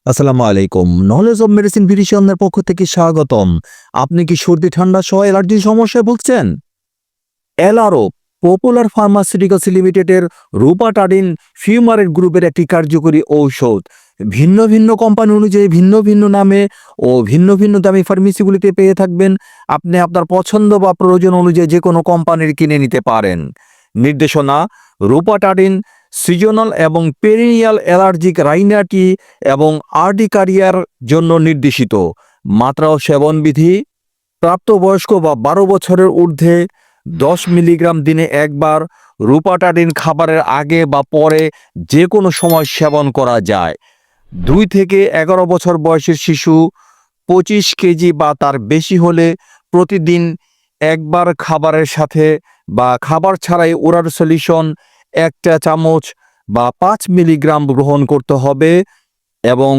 আসসালামু আলাইকুম। Knowledge of medicine ভিডিশনের পক্ষ থেকে স্বাগতম। আপনি কি সর্দি ঠান্ডা সহ অ্যালার্জির সমস্যায় ভুগছেন? এলআরও পপুলার ফার্মাসিউটিক্যালস লিমিটেডের রুপাটাডিন ফিউমারেট গ্রুপের একটি কার্যকরী ঔষধ। ভিন্ন ভিন্ন কোম্পানি অনুযায়ী ভিন্ন ভিন্ন নামে ও ভিন্ন ভিন্ন দামি ফার্মেসিগুলিতে পেয়ে থাকবেন। আপনি আপনার পছন্দ বা প্রয়োজন অনুযায়ী যে কোনো কোম্পানির কিনে নিতে পারেন। নির্দেশনা: রুপাটাডিন সিজনাল এবং পেরিনিয়াল অ্যালার্জিক রাইনাইটি এবং আর্টিকারিয়ার জন্য নির্দেশিত। মাত্রা ও সেবনবিধি: প্রাপ্তবয়স্ক বা ১২ বছরের ঊর্ধ্বে ১০ মিলিগ্রাম দিনে একবার। রুপাটাডিন খাবারের আগে বা পরে যে কোনো সময় সেবন করা যায়। ২ থেকে ১১ বছর বয়সের শিশু ২৫ কেজি বা তার বেশি হলে প্রতিদিন একবার খাবারের সাথে বা খাবার ছাড়াই ওরাল সলিউশন ১ চা চামচ বা ৫ মিলিগ্রাম গ্রহণ করতে হবে এবং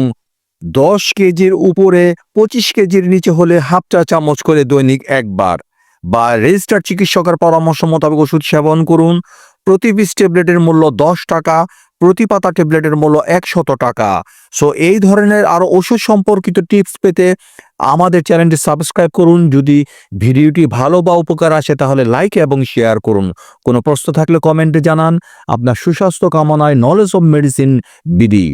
১০ কেজির উপরে ২৫ কেজির নিচে হলে হাফ চা চামচ করে দৈনিক একবার বা রেজিস্টার্ড চিকিৎসকের পরামর্শ মোতাবেক ওষুধ সেবন করুন। প্রতি পিস ট্যাবলেটের মূল্য ১০ টাকা, প্রতি পাতা ট্যাবলেটের মূল্য ১০০ টাকা। সো এই ধরনের আরও ওষুধ সম্পর্কিত টিপস পেতে আমাদের চ্যানেলটি সাবস্ক্রাইব করুন। যদি ভিডিওটি ভালো বা উপকার আসে তাহলে লাইক এবং শেয়ার করুন। কোনো প্রশ্ন থাকলে কমেন্টে জানান। আপনার সুস্বাস্থ্য কামনায় নলেজ অব মেডিসিন বিডি।